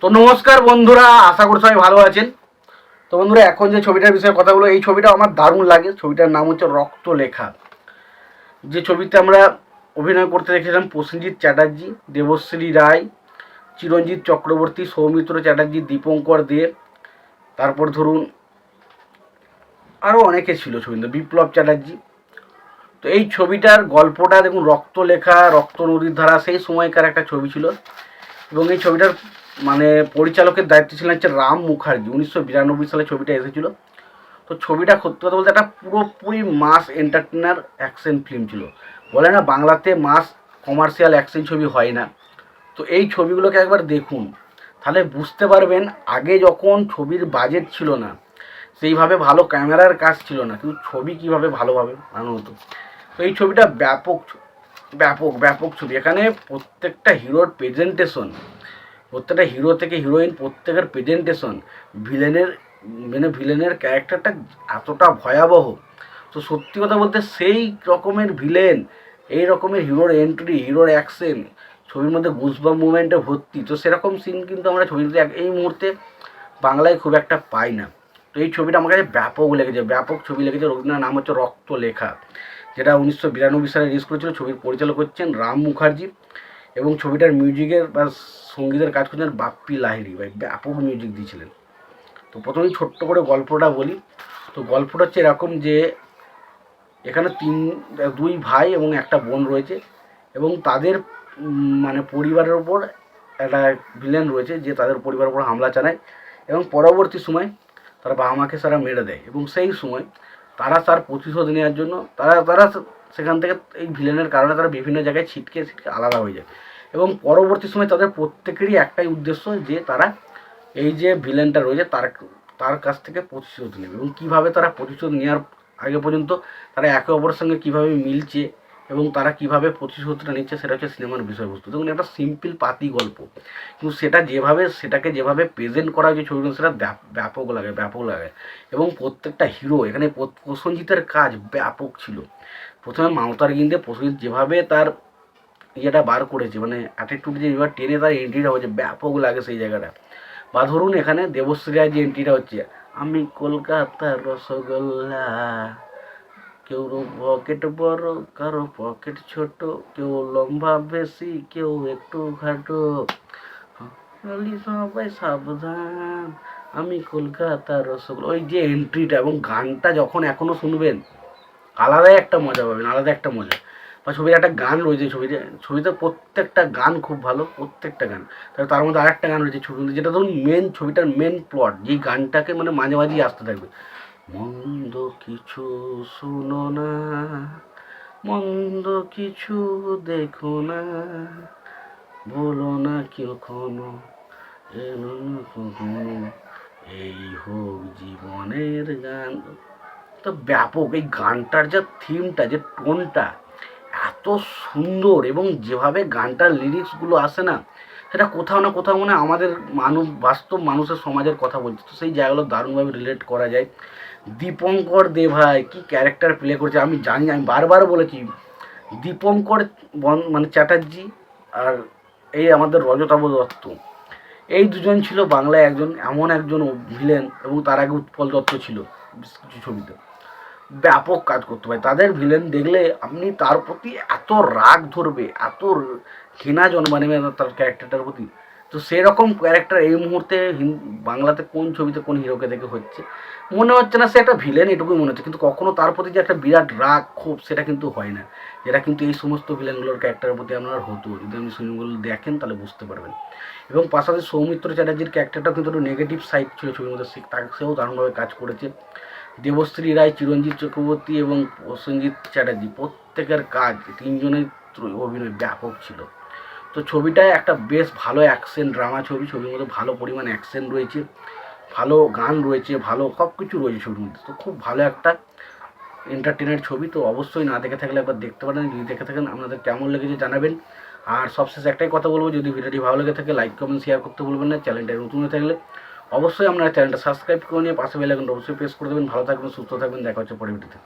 তো নমস্কার বন্ধুরা, আশা করি সবাই ভালো আছেন। তো বন্ধুরা, এখন যে ছবিটার বিষয়ে কথা বলো, এই ছবিটা আমার দারুণ লাগে। ছবিটার নাম হচ্ছে রক্তলেখা। যে ছবিতে আমরা অভিনয় করতে দেখেছিলাম প্রসেনজিৎ চ্যাটার্জি, দেবশ্রী রায়, চিরঞ্জিত চক্রবর্তী, সৌমিত্র চ্যাটার্জি, দীপঙ্কর দে, তারপর ধরুন আরও অনেকে ছিল ছবিতে, বিপ্লব চ্যাটার্জি। তো এই ছবিটার গল্পটা দেখুন, রক্তলেখা, রক্ত নদীর ধারা, সেই সময়কার একটা ছবি ছিল। এবং এই ছবিটার মানে পরিচালকের দায়িত্বে ছিলেন হচ্ছে রাম মুখার্জি। 1992 সালে ছবিটা এসেছিল। তো ছবিটা সত্যি কথা বলতে একটা পুরোপুরি মাস এন্টারটেনার অ্যাকশন ফিল্ম ছিল। বলে না বাংলাতে মাস কমার্শিয়াল অ্যাকশন ছবি হয় না। তো এই ছবিগুলোকে একবার দেখুন, তাহলে বুঝতে পারবেন আগে যখন ছবির বাজেট ছিল না, সেইভাবে ভালো ক্যামেরার কাজ ছিল না, কিন্তু ছবি কীভাবে ভালোভাবে বানানো হতো। তো এই ছবিটা ব্যাপক ব্যাপক ব্যাপক ছবি। এখানে প্রত্যেকটা হিরোর প্রেজেন্টেশন, প্রত্যেকটা হিরো থেকে হিরোইন প্রত্যেকের প্রেজেন্টেশন, ভিলেনের ভিলেনের ক্যারেক্টারটা এতটা ভয়াবহ। তো সত্যি কথা বলতে সেই রকমের ভিলেন, এই রকমের হিরোর এন্ট্রি, হিরোর অ্যাকশন, ছবির মধ্যে গুজবাম্প মুভমেন্টে ভর্তি। তো সেরকম সিন কিন্তু আমরা ছবিতে এই মুহূর্তে বাংলায় খুব একটা পাই না। তো এই ছবিটা আমার কাছে ব্যাপক লেগেছে, ব্যাপক ছবি লেগেছে। ছবিটার নাম হচ্ছে রক্তলেখা, যেটা 1992 সালে রিলিজ করেছিল। ছবির পরিচালক হচ্ছেন রাম মুখার্জি, এবং ছবিটার মিউজিকের বা সঙ্গীতের কাজ করছেন বাপ্পি লাহিড়ী। ভাই ব্যাপক মিউজিক দিয়েছিলেন। তো প্রথমেই ছোট্ট করে গল্পটা বলি। তো গল্পটা হচ্ছে এরকম যে এখানে দুই ভাই এবং একটা বোন রয়েছে, এবং তাদের মানে পরিবারের ওপর একটা ভিলেন রয়েছে যে তাদের পরিবারের ওপর হামলা চালায়, এবং পরবর্তী সময় তারা বাবা মাকে সারা মেরে দেয়। এবং সেই সময় তারা তার প্রতিশোধ নেওয়ার জন্য তারা তারা সেখান থেকে এই ভিলেনের কারণে তারা বিভিন্ন জায়গায় ছিটকে ছিটকে আলাদা হয়ে যায়। এবং পরবর্তী সময় তাদের প্রত্যেকেরই একটাই উদ্দেশ্য, যে তারা এই যে ভিলেনটা রয়েছে তার তার কাছ থেকে প্রতিশোধ নেবে। এবং কীভাবে তারা প্রতিশোধ নেওয়ার আগে পর্যন্ত তারা একে অপরের সঙ্গে কীভাবে মিলছে এবং তারা কীভাবে প্রতিশোধটা নিচ্ছে, সেটা হচ্ছে সিনেমার বিষয়বস্তু। দেখুন, একটা সিম্পল পাতি গল্প, কিন্তু সেটাকে যেভাবে প্রেজেন্ট করা হয়েছে ছবিগুলো, সেটা ব্যাপক লাগে, ব্যাপক লাগে। এবং প্রত্যেকটা হিরো এখানে, প্রসেনজিতের কাজ ব্যাপক ছিল। প্রথমে মাওতার গিন্দে প্রসেনজিৎ যেভাবে তার ইয়েটা বার করেছে, মানে অ্যাটিটিউড যেভাবে টেনে তার এন্ট্রিটা হচ্ছে, ব্যাপক লাগে সেই জায়গাটা। বা ধরুন এখানে দেবশ্রী রায় যে এন্ট্রিটা হচ্ছে, আমি কলকাতার রসগোল্লা, কেউ পকেট বড়, কারো পকেট ছোট, কেউ লম্বা বেশি, কেউ একটু খাটো, সবাই সাবধান, আমি কলকাতার রসগোল্লা। ওই যে এন্ট্রিটা এবং গানটা যখন এখনও শুনবেন, আলাদাই একটা মজা পাবেন, আলাদা একটা মজা। বা ছবির একটা গান রয়েছে, ছবিতে প্রত্যেকটা গান খুব ভালো, প্রত্যেকটা গান। তার মধ্যে আরেকটা গান রয়েছে ছবির মধ্যে, যেটা ধরুন ছবিটার মেন প্লট, যেই গানটাকে মানে মাঝে মাঝেই আসতে থাকবে, মন্দ কিছু শুনো না, মন্দ কিছু দেখো না, বলো না কখনো, এলো না কখনো, এই হোক জীবনের গান। তো ব্যাপক এই গানটার যে থিমটা, যে টোনটা এত সুন্দর, এবং যেভাবে গানটার লিরিক্সগুলো আসে না, সেটা কোথাও না কোথাও মানে আমাদের বাস্তব মানুষের সমাজের কথা বলছে। তো সেই জায়গাগুলো দারুণভাবে রিলেট করা যায়। দীপঙ্কর দে ভাই কী ক্যারেক্টার প্লে করছে আমি জানি, আমি বারবার বলেছি, দীপঙ্কর মানে চ্যাটার্জি আর এই আমাদের রজতাভ দত্ত, এই দুজন ছিল বাংলায় এমন একজন ভিলেন। এবং তার আগে উৎপল দত্ত ছিল কিছু ছবিতে, ব্যাপক কাজ করতে পারে। তাদের ভিলেন দেখলে আপনি তার প্রতি এত রাগ ধরবে, এত ঘৃণা জন্মাবে তার ক্যারেক্টারটার প্রতি। তো সেরকম ক্যারেক্টার এই মুহূর্তে বাংলাতে কোন ছবিতে কোন হিরোকে দেখে হচ্ছে মনে হচ্ছে না সে একটা ভিলেন, এটুকুই মনে হচ্ছে। কিন্তু কখনো তার প্রতি যে একটা বিরাট রাগ ক্ষোভ, সেটা কিন্তু হয় না, যেটা কিন্তু এই সমস্ত ভিলেনগুলোর ক্যারেক্টারের প্রতি আপনার হতো। যদি আপনি সিনেমাগুলো দেখেন তাহলে বুঝতে পারবেন। এবং পাশাপাশি সৌমিত্র চ্যাটার্জির ক্যারেক্টারটাও কিন্তু একটা নেগেটিভ সাইড ছিল ছবির মধ্যে, সেও দারুণভাবে কাজ করেছে। দেবশ্রী রায়, চিরঞ্জিত চক্রবর্তী এবং প্রসেনজিৎ চ্যাটার্জি প্রত্যেকের কাজ, তিনজনের অভিনয় ব্যাপক ছিল। তো ছবিটায় একটা বেশ ভালো অ্যাকশন ড্রামা ছবি, ছবির মধ্যে ভালো পরিমাণ অ্যাকশন রয়েছে, ভালো গান রয়েছে, ভালো সব কিছু রয়েছে ছবির মধ্যে। তো খুব ভালো একটা এন্টারটেনের ছবি। তো অবশ্যই না দেখে থাকলে একবার দেখতে পারেন। যদি দেখে থাকেন আপনাদের কেমন লেগেছে জানাবেন। আর সবশেষে একটাই কথা বলবো, যদি ভিডিওটি ভালো লেগে থাকে লাইক কমেন্ট শেয়ার করতে ভুলবেন না। চ্যানেলটা নতুন হয়ে থাকলে অবশ্যই আপনারা চ্যানেলটা সাবস্ক্রাইব করে নিয়ে পাশে বেল আইকনটা অবশ্যই প্রেস করে দেবেন। ভালো থাকবেন, সুস্থ থাকবেন, দেখা হচ্ছে পরের ভিডিওতে।